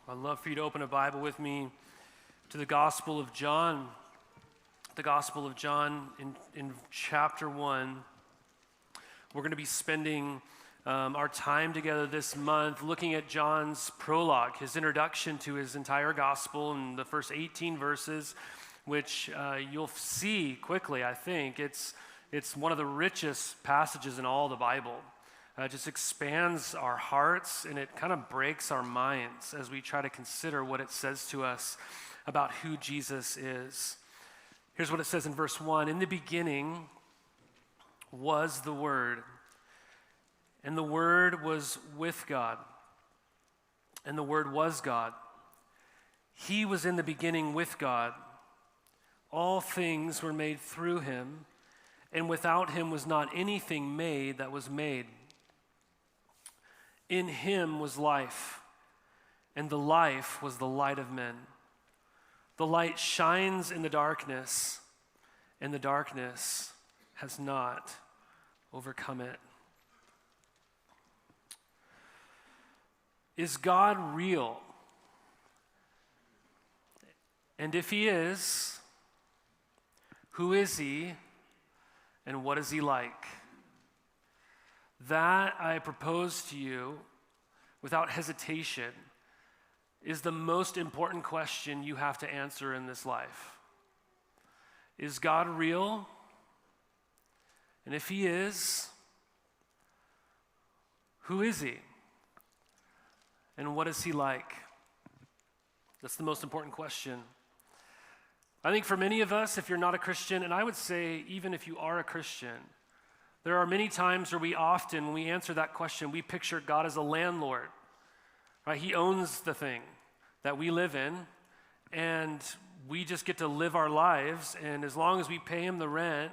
I'd love for you to open a Bible with me to the Gospel of John. The Gospel of John in chapter 1. We're going to be spending our time together this month looking at John's prologue, his introduction to his entire gospel in the first 18 verses, which you'll see quickly, I think. It's one of the richest passages in all the Bible. It just expands our hearts and it kind of breaks our minds as we try to consider what it says to us about who Jesus is. Here's what it says in verse 1. In the beginning was the Word, and the Word was with God, and the Word was God. He was in the beginning with God. All things were made through him, and without him was not anything made that was made. In him was life, and the life was the light of men. The light shines in the darkness, and the darkness has not overcome it. Is God real? And if he is, who is he, and what is he like? That, I propose to you, without hesitation, is the most important question you have to answer in this life. Is God real? And if he is, who is he? And what is he like? That's the most important question. I think for many of us, if you're not a Christian, and I would say even if you are a Christian, there are many times where when we answer that question, we picture God as a landlord, right? He owns the thing that we live in, and we just get to live our lives, and as long as we pay him the rent,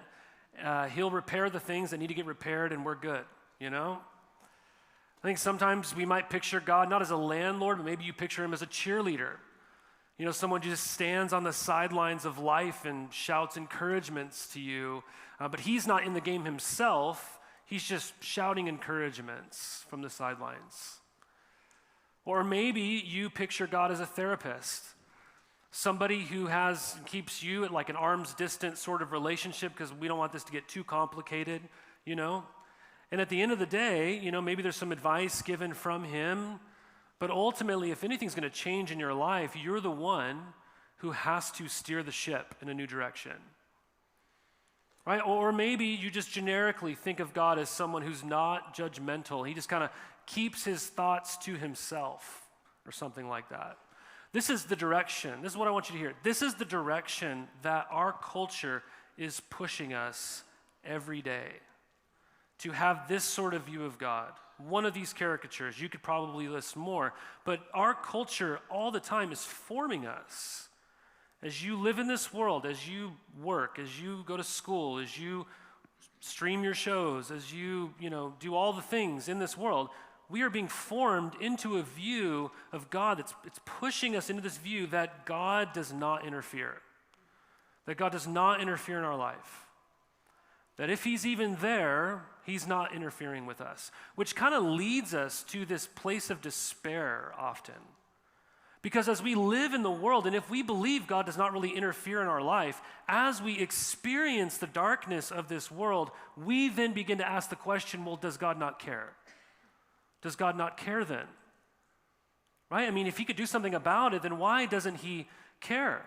he'll repair the things that need to get repaired, and we're good, you know? I think sometimes we might picture God not as a landlord, but maybe you picture him as a cheerleader. You know, someone who just stands on the sidelines of life and shouts encouragements to you, but he's not in the game himself. He's just shouting encouragements from the sidelines. Or maybe you picture God as a therapist, somebody who keeps you at like an arm's distance sort of relationship because we don't want this to get too complicated, you know? And at the end of the day, you know, maybe there's some advice given from him, but ultimately, if anything's going to change in your life, you're the one who has to steer the ship in a new direction. Right? Or maybe you just generically think of God as someone who's not judgmental. He just kind of keeps his thoughts to himself or something like that. This is the direction. This is what I want you to hear. This is the direction that our culture is pushing us every day, to have this sort of view of God. One of these caricatures, you could probably list more, but our culture all the time is forming us. As you live in this world, as you work, as you go to school, as you stream your shows, as you do all the things in this world, we are being formed into a view of God it's pushing us into this view that God does not interfere. That God does not interfere in our life. That if he's even there, he's not interfering with us, which kind of leads us to this place of despair often. Because as we live in the world, and if we believe God does not really interfere in our life, as we experience the darkness of this world, we then begin to ask the question, well, does God not care? Does God not care then? Right? I mean, if he could do something about it, then why doesn't he care?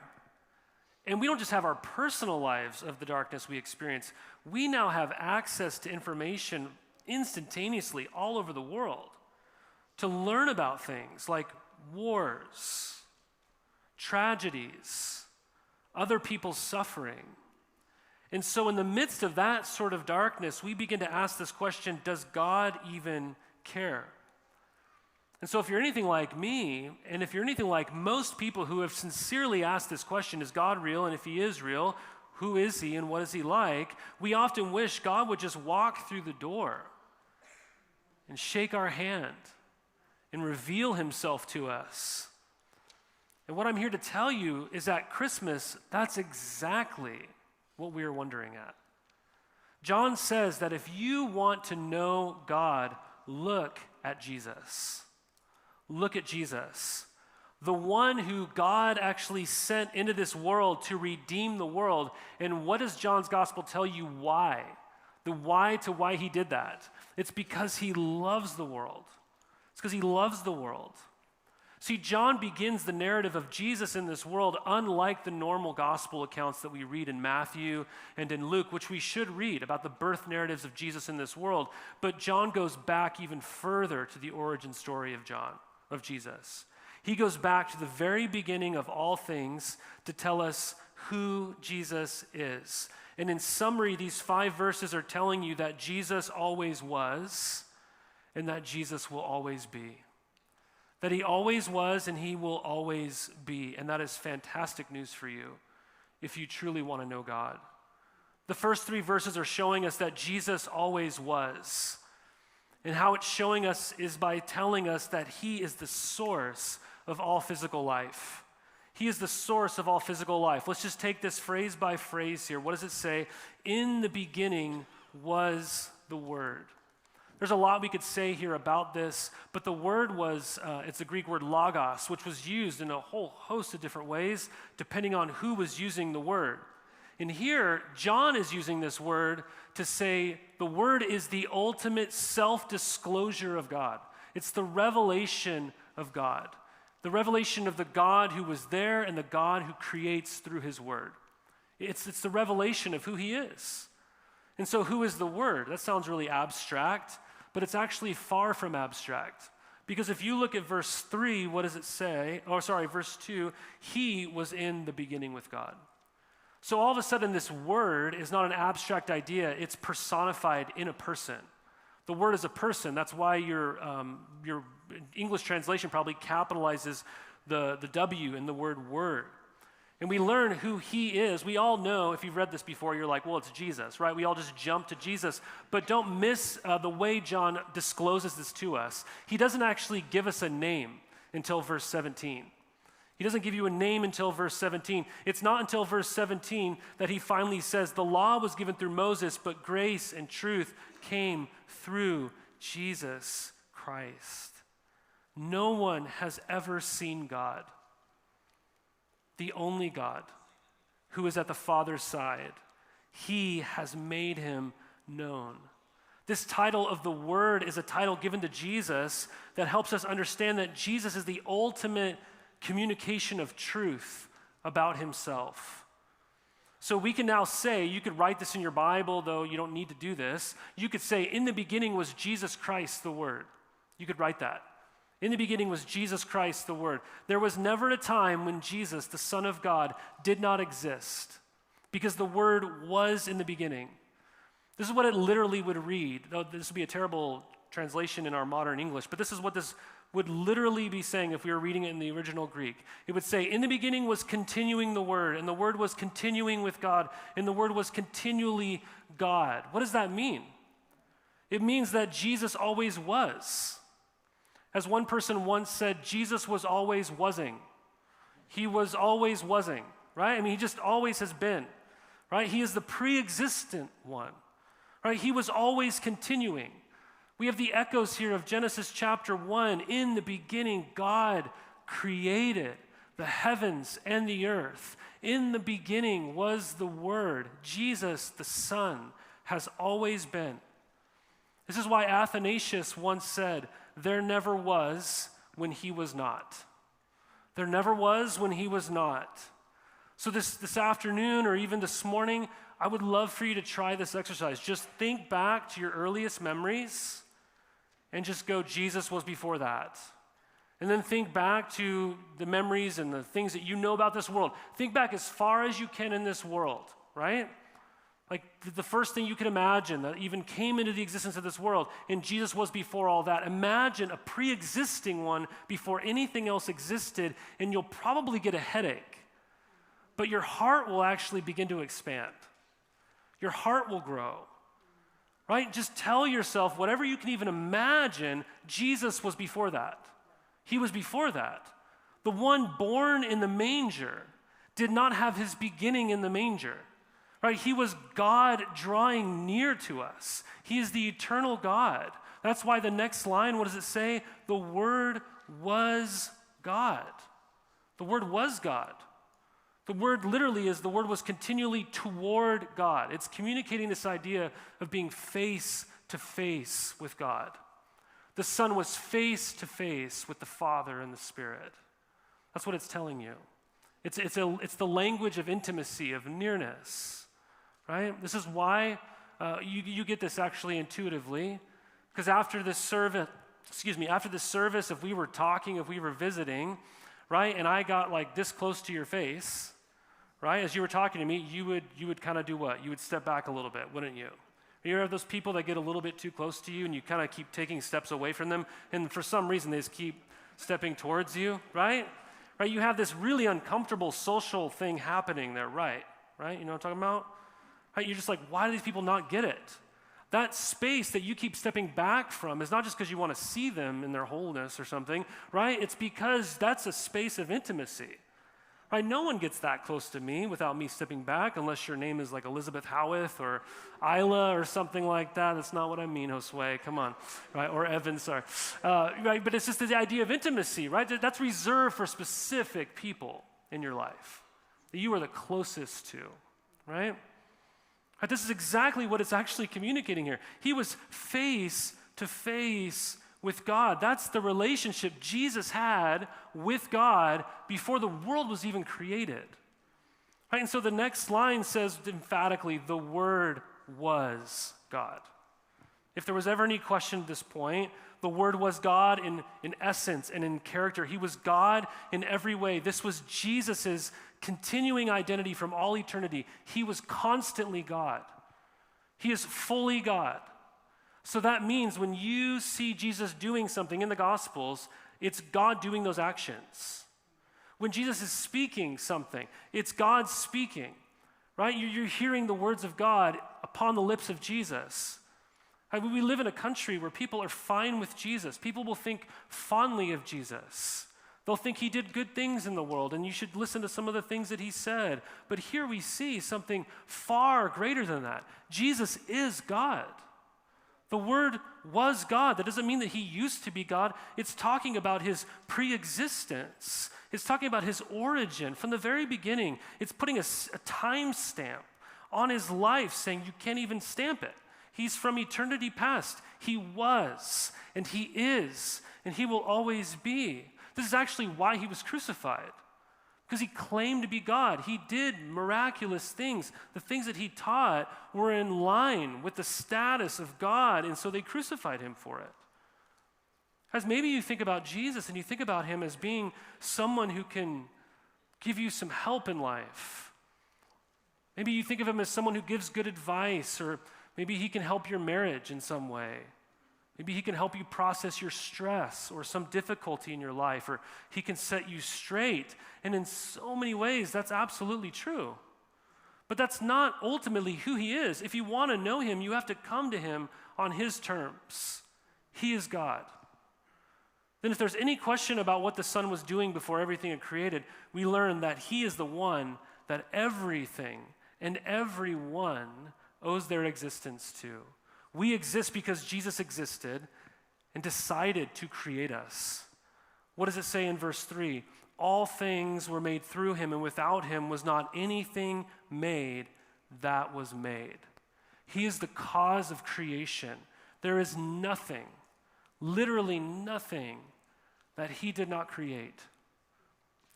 And we don't just have our personal lives of the darkness we experience. We now have access to information instantaneously all over the world to learn about things like wars, tragedies, other people's suffering. And so in the midst of that sort of darkness, we begin to ask this question, does God even care? And so if you're anything like me, and if you're anything like most people who have sincerely asked this question, is God real? And if he is real, who is he and what is he like? We often wish God would just walk through the door and shake our hand and reveal himself to us. And what I'm here to tell you is that Christmas, that's exactly what we are wondering at. John says that if you want to know God, look at Jesus. Look at Jesus. the one who God actually sent into this world to redeem the world. And what does John's gospel tell you why? The why to why he did that. It's because he loves the world. It's because he loves the world. See, John begins the narrative of Jesus in this world unlike the normal gospel accounts that we read in Matthew and in Luke, which we should read about the birth narratives of Jesus in this world. But John goes back even further to the origin story of Jesus. He goes back to the very beginning of all things to tell us who Jesus is. And in summary, these 5 verses are telling you that Jesus always was and that Jesus will always be. That he always was and he will always be. And that is fantastic news for you if you truly want to know God. The first 3 verses are showing us that Jesus always was. And how it's showing us is by telling us that he is the source of all physical life. He is the source of all physical life. Let's just take this phrase by phrase here. What does it say? In the beginning was the Word. There's a lot we could say here about this, but the word was, it's the Greek word logos, which was used in a whole host of different ways, depending on who was using the word. And here, John is using this word to say the word is the ultimate self-disclosure of God. It's the revelation of God. The revelation of the God who was there and the God who creates through his word. It's the revelation of who he is. And so who is the word? That sounds really abstract, but it's actually far from abstract. Because if you look at verse 3, what does it say? Verse 2, he was in the beginning with God. So all of a sudden, this word is not an abstract idea. It's personified in a person. The word is a person. That's why your English translation probably capitalizes the W in the word word. And we learn who he is. We all know, if you've read this before, you're like, well, it's Jesus, right? We all just jump to Jesus. But don't miss the way John discloses this to us. He doesn't actually give us a name until verse 17. He doesn't give you a name until verse 17. It's not until verse 17 that he finally says, the law was given through Moses, but grace and truth came through Jesus Christ. No one has ever seen God, the only God who is at the Father's side. He has made him known. This title of the Word is a title given to Jesus that helps us understand that Jesus is the ultimate communication of truth about himself. So we can now say, you could write this in your Bible, though you don't need to do this. You could say, in the beginning was Jesus Christ, the Word. You could write that. In the beginning was Jesus Christ, the Word. There was never a time when Jesus, the Son of God, did not exist, because the Word was in the beginning. This is what it literally would read. Though this would be a terrible translation in our modern English, but this is what this would literally be saying if we were reading it in the original Greek. It would say, in the beginning was continuing the Word, and the Word was continuing with God, and the Word was continually God. What does that mean? It means that Jesus always was. As one person once said, Jesus was always wasing. He was always wasing, right? I mean, he just always has been, right? He is the pre-existent one, right? He was always continuing. We have the echoes here of Genesis chapter 1. In the beginning, God created the heavens and the earth. In the beginning was the Word. Jesus, the Son, has always been. This is why Athanasius once said, there never was when he was not. There never was when he was not. So this afternoon or even this morning, I would love for you to try this exercise. Just think back to your earliest memories and just go, Jesus was before that. And then think back to the memories and the things that you know about this world. Think back as far as you can in this world, right? Like the first thing you could imagine that even came into the existence of this world, and Jesus was before all that. Imagine a pre-existing one before anything else existed, and you'll probably get a headache. But your heart will actually begin to expand. Your heart will grow. Right? Just tell yourself whatever you can even imagine, Jesus was before that. He was before that. The one born in the manger did not have his beginning in the manger. Right? He was God drawing near to us. He is the eternal God. That's why the next line, what does it say? The Word was God. The Word was God. The word literally is the Word was continually toward God. It's communicating this idea of being face to face with God. The Son was face to face with the Father and the Spirit. That's what it's telling you. It's the language of intimacy, of nearness, right? This is why you get this actually intuitively, because after this service, if we were talking, if we were visiting, right, and I got like this close to your face, right, as you were talking to me, you would kind of do what? You would step back a little bit, wouldn't you? You ever have those people that get a little bit too close to you and you kind of keep taking steps away from them, and for some reason they just keep stepping towards you, right? Right, you have this really uncomfortable social thing happening there, right? You know what I'm talking about? Right, you're just like, why do these people not get it? That space that you keep stepping back from is not just because you want to see them in their wholeness or something, right? It's because that's a space of intimacy. Right? No one gets that close to me without me stepping back, unless your name is like Elizabeth Howarth or Isla or something like that. That's not what I mean, Josue. Come on, right? Or Evan, sorry. Right? But it's just the idea of intimacy, right? That's reserved for specific people in your life that you are the closest to, right? Right? This is exactly what it's actually communicating here. He was face to face with God. That's the relationship Jesus had with God before the world was even created. Right? And so the next line says emphatically, the Word was God. If there was ever any question at this point, the Word was God in essence and in character. He was God in every way. This was Jesus' continuing identity from all eternity. He was constantly God. He is fully God. So that means when you see Jesus doing something in the Gospels, it's God doing those actions. When Jesus is speaking something, it's God speaking, right? You're hearing the words of God upon the lips of Jesus. We live in a country where people are fine with Jesus. People will think fondly of Jesus. They'll think he did good things in the world, and you should listen to some of the things that he said. But here we see something far greater than that. Jesus is God. The Word was God. That doesn't mean that he used to be God. It's talking about his pre-existence. It's talking about his origin from the very beginning. It's putting a time stamp on his life, saying you can't even stamp it. He's from eternity past. He was, and he is, and he will always be. This is actually why he was crucified, because he claimed to be God. He did miraculous things. The things that he taught were in line with the status of God, and so they crucified him for it. As maybe you think about Jesus and you think about him as being someone who can give you some help in life. Maybe you think of him as someone who gives good advice, or maybe he can help your marriage in some way. Maybe he can help you process your stress or some difficulty in your life, or he can set you straight. And in so many ways, that's absolutely true. But that's not ultimately who he is. If you want to know him, you have to come to him on his terms. He is God. Then if there's any question about what the Son was doing before everything had created, we learn that he is the one that everything and everyone owes their existence to. We exist because Jesus existed and decided to create us. What does it say in verse 3? All things were made through him, and without him was not anything made that was made. He is the cause of creation. There is nothing, literally nothing, that he did not create.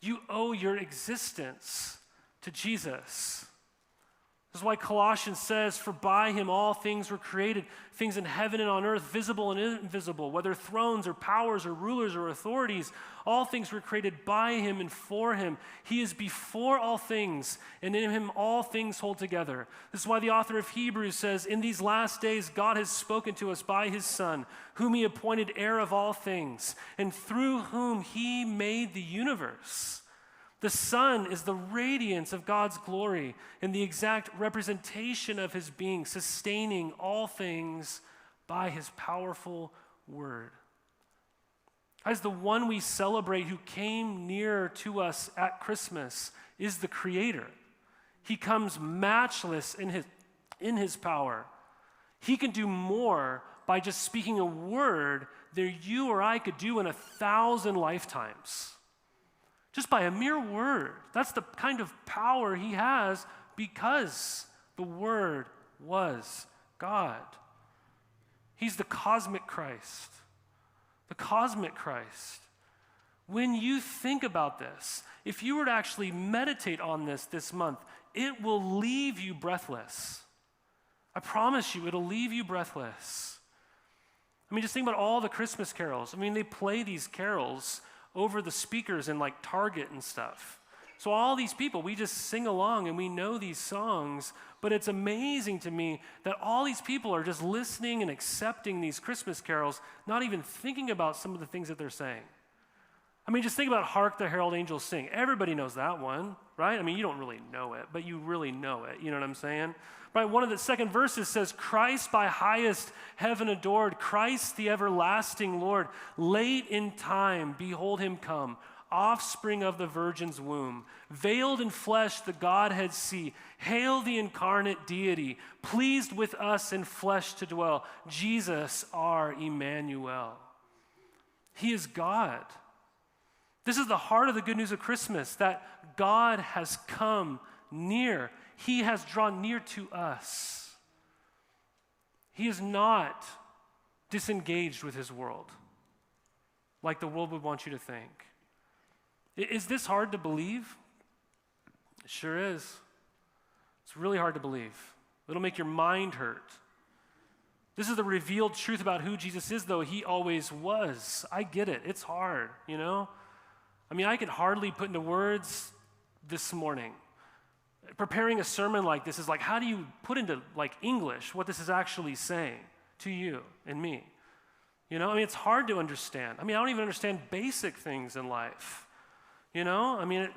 You owe your existence to Jesus. This is why Colossians says, for by him all things were created, things in heaven and on earth, visible and invisible, whether thrones or powers or rulers or authorities, all things were created by him and for him. He is before all things, and in him all things hold together. This is why the author of Hebrews says, in these last days God has spoken to us by his Son, whom he appointed heir of all things, and through whom he made the universe. The Son is the radiance of God's glory and the exact representation of his being, sustaining all things by his powerful word. As the one we celebrate who came near to us at Christmas is the Creator. He comes matchless in his power. He can do more by just speaking a word than you or I could do in 1,000 lifetimes. just by a mere word. That's the kind of power he has because the Word was God. He's the cosmic Christ. The cosmic Christ. When you think about this, if you were to actually meditate on this month, it will leave you breathless. I promise you, it'll leave you breathless. I mean, just think about all the Christmas carols. I mean, they play these carols over the speakers in like Target and stuff. So all these people, we just sing along and we know these songs, but it's amazing to me that all these people are just listening and accepting these Christmas carols, not even thinking about some of the things that they're saying. I mean, just think about Hark the Herald Angels Sing. Everybody knows that one, right? I mean, you don't really know it, but you really know it. You know what I'm saying? Right, one of the second verses says, Christ by highest heaven adored, Christ the everlasting Lord, late in time, behold him come, offspring of the virgin's womb, veiled in flesh the Godhead see, hail the incarnate deity, pleased with us in flesh to dwell, Jesus our Emmanuel. He is God. This is the heart of the good news of Christmas, that God has come near. He has drawn near to us. He is not disengaged with his world, like the world would want you to think. Is this hard to believe? It sure is. It's really hard to believe. It'll make your mind hurt. This is the revealed truth about who Jesus is, though. He always was. I get it. It's hard, you know? I mean, I could hardly put into words this morning. Preparing a sermon like this is like, how do you put into like English what this is actually saying to you and me? You know, I mean, it's hard to understand. I mean, I don't even understand basic things in life. You know, I mean,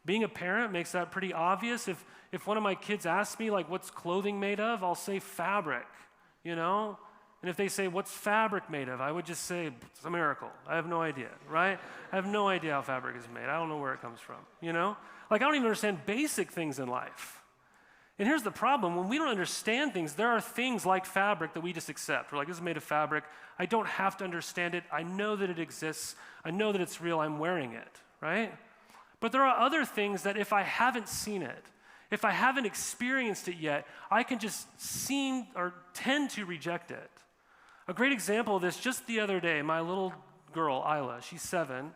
being a parent makes that pretty obvious. If one of my kids asks me, like, what's clothing made of, I'll say fabric, you know? And if they say, what's fabric made of, I would just say, it's a miracle. I have no idea, right? I have no idea how fabric is made. I don't know where it comes from, you know? Like, I don't even understand basic things in life. And here's the problem. When we don't understand things, there are things like fabric that we just accept. We're like, this is made of fabric. I don't have to understand it. I know that it exists. I know that it's real. I'm wearing it, right? But there are other things that if I haven't seen it, if I haven't experienced it yet, I can just seem or tend to reject it. A great example of this, just the other day, my little girl, Isla, she's 7,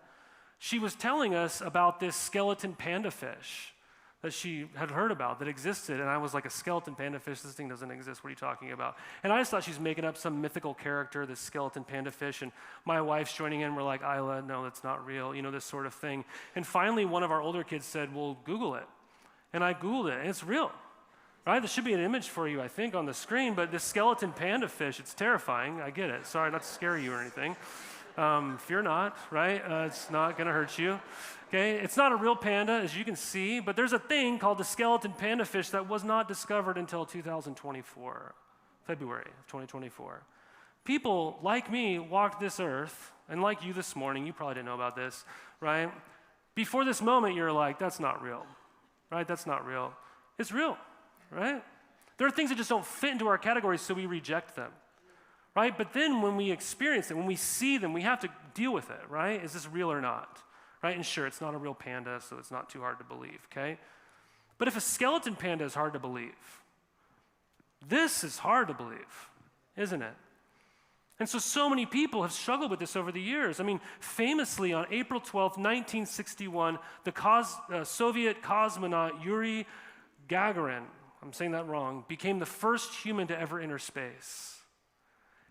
she was telling us about this skeleton panda fish that she had heard about that existed, and I was like, a skeleton panda fish? This thing doesn't exist. What are you talking about? And I just thought she was making up some mythical character, this skeleton panda fish, and my wife's joining in. We're like, Isla, no, that's not real, you know, this sort of thing. And finally, one of our older kids said, well, Google it. And I Googled it, and it's real. Right? There should be an image for you, I think, on the screen, but this skeleton panda fish, it's terrifying. I get it. Sorry, not to scare you or anything. Fear not, right? It's not going to hurt you. Okay? It's not a real panda, as you can see, but there's a thing called the skeleton panda fish that was not discovered until 2024, February of 2024. People like me walked this earth, and like you this morning, you probably didn't know about this, right? Before this moment, you're like, that's not real, right? That's not real. It's real, right? There are things that just don't fit into our categories, so we reject them. Right? But then when we experience it, when we see them, we have to deal with it, right? Is this real or not? Right? And sure, it's not a real panda, so it's not too hard to believe, okay? But if a skeleton panda is hard to believe, this is hard to believe, isn't it? And so many people have struggled with this over the years. I mean, famously on April 12th, 1961, the Soviet cosmonaut Yuri Gagarin, I'm saying that wrong, became the first human to ever enter space.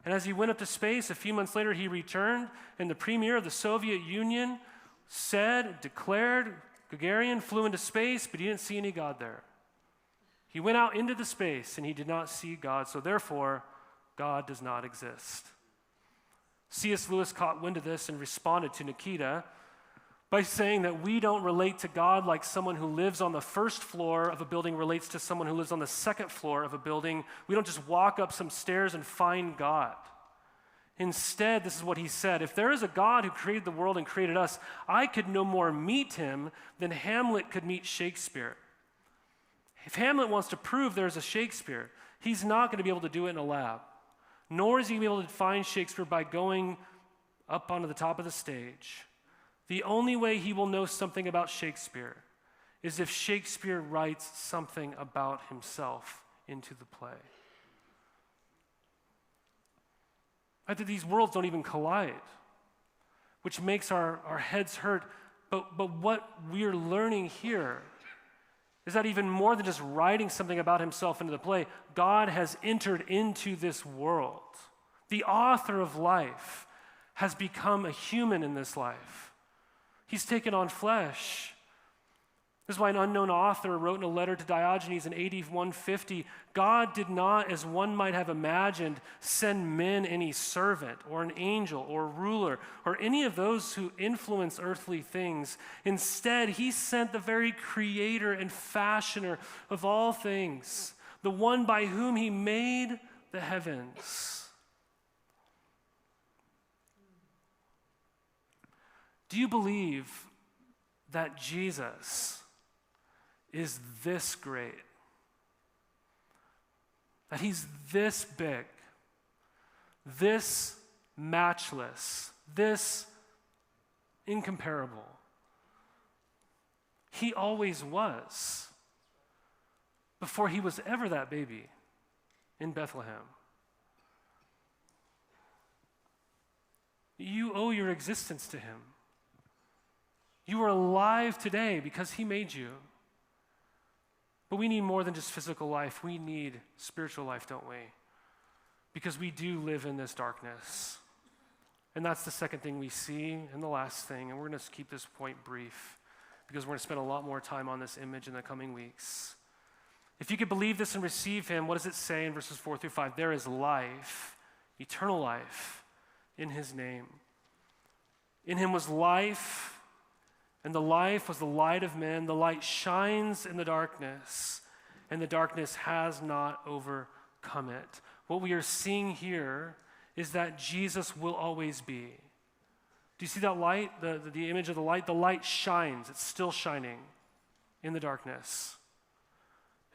And as he went up to space, a few months later, he returned, and the premier of the Soviet Union declared, Gagarin flew into space, but he didn't see any God there. He went out into the space, and he did not see God, so therefore, God does not exist. C.S. Lewis caught wind of this and responded to Nikita by saying that we don't relate to God like someone who lives on the first floor of a building relates to someone who lives on the second floor of a building. We don't just walk up some stairs and find God. Instead, this is what he said, if there is a God who created the world and created us, I could no more meet him than Hamlet could meet Shakespeare. If Hamlet wants to prove there's a Shakespeare, he's not going to be able to do it in a lab, nor is he going to be able to find Shakespeare by going up onto the top of the stage. The only way he will know something about Shakespeare is if Shakespeare writes something about himself into the play. Right, that these worlds don't even collide, which makes our heads hurt. But what we're learning here is that even more than just writing something about himself into the play, God has entered into this world. The author of life has become a human in this life. He's taken on flesh. This is why an unknown author wrote in a letter to Diogenes in AD 150, God did not, as one might have imagined, send men any servant or an angel or ruler or any of those who influence earthly things. Instead, he sent the very creator and fashioner of all things, the one by whom he made the heavens. Do you believe that Jesus is this great? That he's this big, this matchless, this incomparable? He always was, before he was ever that baby in Bethlehem. You owe your existence to him. You are alive today because he made you. But we need more than just physical life. We need spiritual life, don't we? Because we do live in this darkness. And that's the second thing we see, and the last thing. And we're going to keep this point brief because we're going to spend a lot more time on this image in the coming weeks. If you could believe this and receive him, what does it say in verses 4 through 5? There is life, eternal life, in his name. In him was life, and the life was the light of men. The light shines in the darkness, and the darkness has not overcome it. What we are seeing here is that Jesus will always be. Do you see that light, the image of the light? The light shines. It's still shining in the darkness.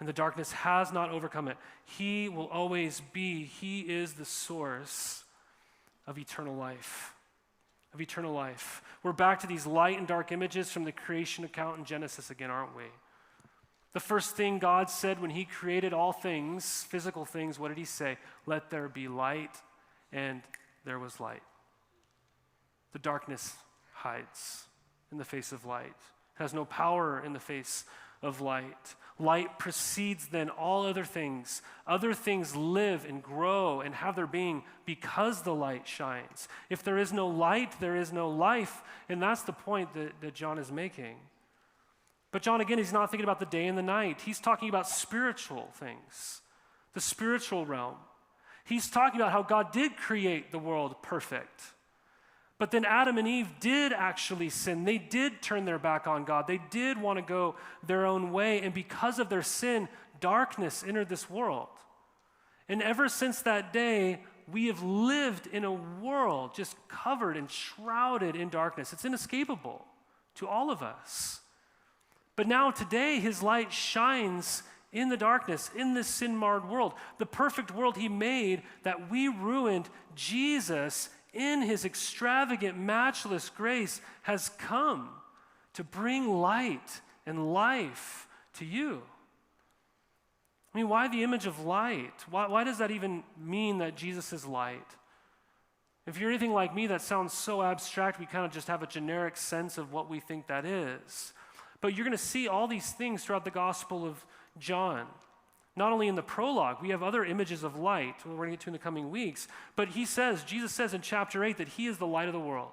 And the darkness has not overcome it. He will always be. He is the source of eternal life. Of eternal life. We're back to these light and dark images from the creation account in Genesis again, aren't we? The first thing God said when he created all things, physical things, what did he say? Let there be light, and there was light. The darkness hides in the face of light. It has no power in the face of light. Light precedes then all other things. Other things live and grow and have their being because the light shines. If there is no light, there is no life. And that's the point that John is making. But John, again, he's not thinking about the day and the night. He's talking about spiritual things, the spiritual realm. He's talking about how God did create the world perfect. But then Adam and Eve did actually sin. They did turn their back on God. They did want to go their own way. And because of their sin, darkness entered this world. And ever since that day, we have lived in a world just covered and shrouded in darkness. It's inescapable to all of us. But now today, his light shines in the darkness, in this sin-marred world. The perfect world he made that we ruined, Jesus, in his extravagant, matchless grace, has come to bring light and life to you. I mean, why the image of light? Why does that even mean that Jesus is light? If you're anything like me, that sounds so abstract, we kind of just have a generic sense of what we think that is. But you're going to see all these things throughout the Gospel of John. Not only in the prologue, we have other images of light we're going to get to in the coming weeks, but Jesus says in chapter 8 that he is the light of the world.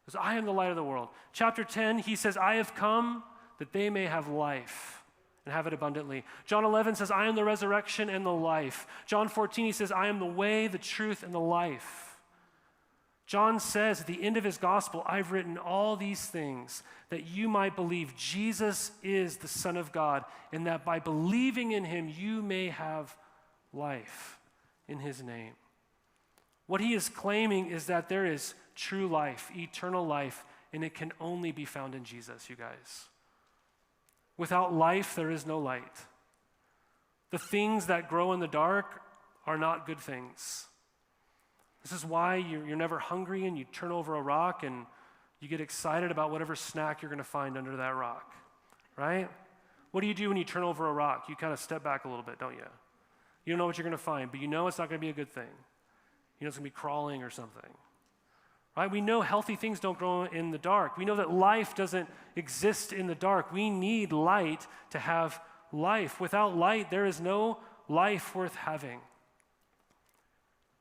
He says, I am the light of the world. Chapter 10, he says, I have come that they may have life and have it abundantly. John 11 says, I am the resurrection and the life. John 14, he says, I am the way, the truth, and the life. John says at the end of his gospel, I've written all these things that you might believe Jesus is the Son of God, and that by believing in him, you may have life in his name. What he is claiming is that there is true life, eternal life, and it can only be found in Jesus, you guys. Without life, there is no light. The things that grow in the dark are not good things. This is why you're never hungry and you turn over a rock and You get excited about whatever snack you're going to find under that rock, right? What do you do when you turn over a rock? You kind of step back a little bit, don't you? You don't know what you're going to find, but you know it's not going to be a good thing. You know it's going to be crawling or something. Right? We know healthy things don't grow in the dark. We know that life doesn't exist in the dark. We need light to have life. Without light, there is no life worth having.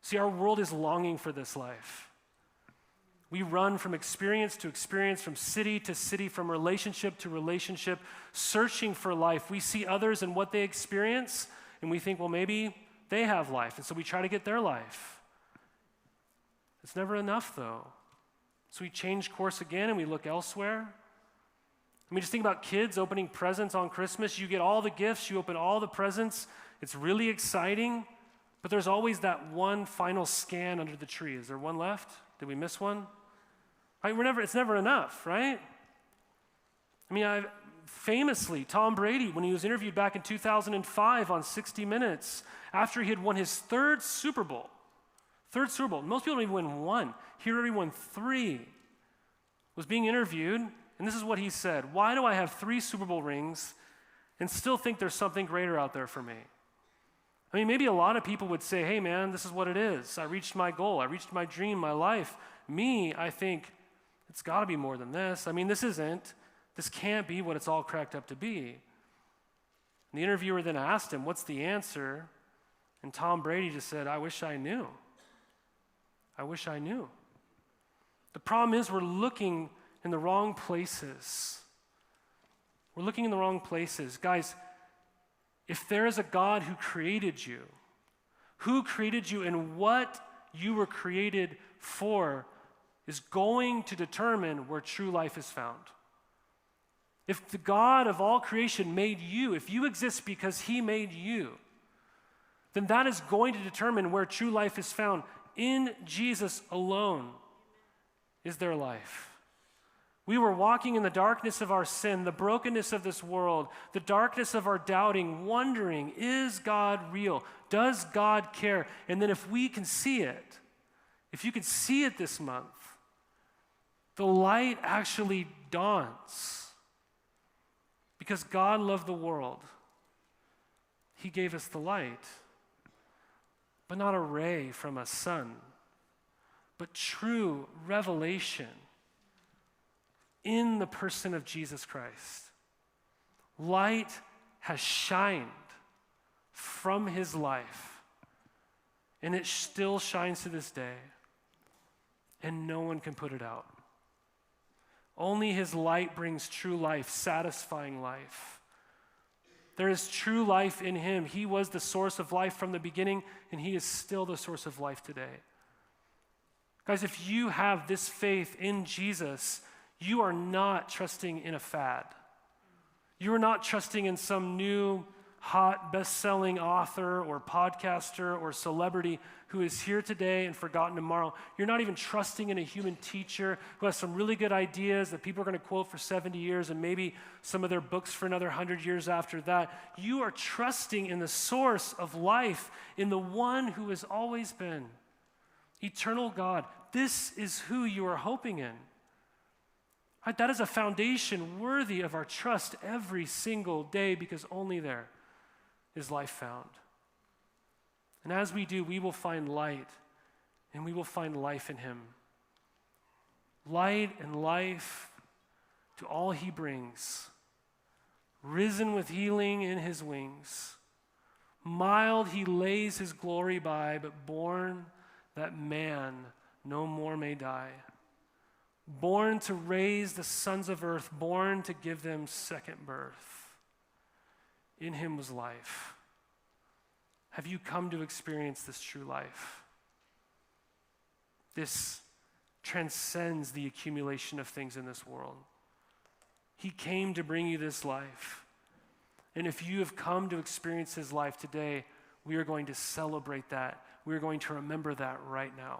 See, our world is longing for this life. We run from experience to experience, from city to city, from relationship to relationship, searching for life. We see others and what they experience, and we think, well, maybe they have life, and so we try to get their life. It's never enough, though. So we change course again and we look elsewhere. I mean, just think about kids opening presents on Christmas. You get all the gifts, you open all the presents. It's really exciting, but there's always that one final scan under the tree. Is there one left? Did we miss one? Right? It's never enough, right? I mean, famously, Tom Brady, when he was interviewed back in 2005 on 60 Minutes, after he had won his third Super Bowl. Most people don't even win one. He already won 3. Was being interviewed, and this is what he said: "Why do I have 3 Super Bowl rings and still think there's something greater out there for me?" I mean, maybe a lot of people would say, "Hey man, this is what it is. I reached my goal. I reached my dream, my life." Me, I think it's got to be more than this. I mean, this can't be what it's all cracked up to be. And the interviewer then asked him, "What's the answer?" And Tom Brady just said, "I wish I knew. I wish I knew." The problem is we're looking in the wrong places. We're looking in the wrong places. Guys, if there is a God who created you and what you were created for is going to determine where true life is found. If the God of all creation made you, if you exist because he made you, then that is going to determine where true life is found. In Jesus alone is there life. We were walking in the darkness of our sin, the brokenness of this world, the darkness of our doubting, wondering, is God real? Does God care? And then if we can see it, if you can see it this month, the light actually dawns. Because God loved the world. He gave us the light. But not a ray from a sun, but true revelation in the person of Jesus Christ. Light has shined from his life, and it still shines to this day, and no one can put it out. Only his light brings true life, satisfying life. There is true life in him. He was the source of life from the beginning, and he is still the source of life today. Guys, if you have this faith in Jesus, you are not trusting in a fad. You are not trusting in some new, hot, best-selling author or podcaster or celebrity who is here today and forgotten tomorrow. You're not even trusting in a human teacher who has some really good ideas that people are going to quote for 70 years and maybe some of their books for another 100 years after that. You are trusting in the source of life, in the one who has always been. Eternal God. This is who you are hoping in. Right? That is a foundation worthy of our trust every single day, because only there is life found. And as we do, we will find light, and we will find life in him. Light and life to all he brings. Risen with healing in his wings. Mild he lays his glory by, but born that man no more may die. Born to raise the sons of earth, born to give them second birth. In him was life. Have you come to experience this true life? This transcends the accumulation of things in this world. He came to bring you this life. And if you have come to experience his life today, we are going to celebrate that. We are going to remember that right now.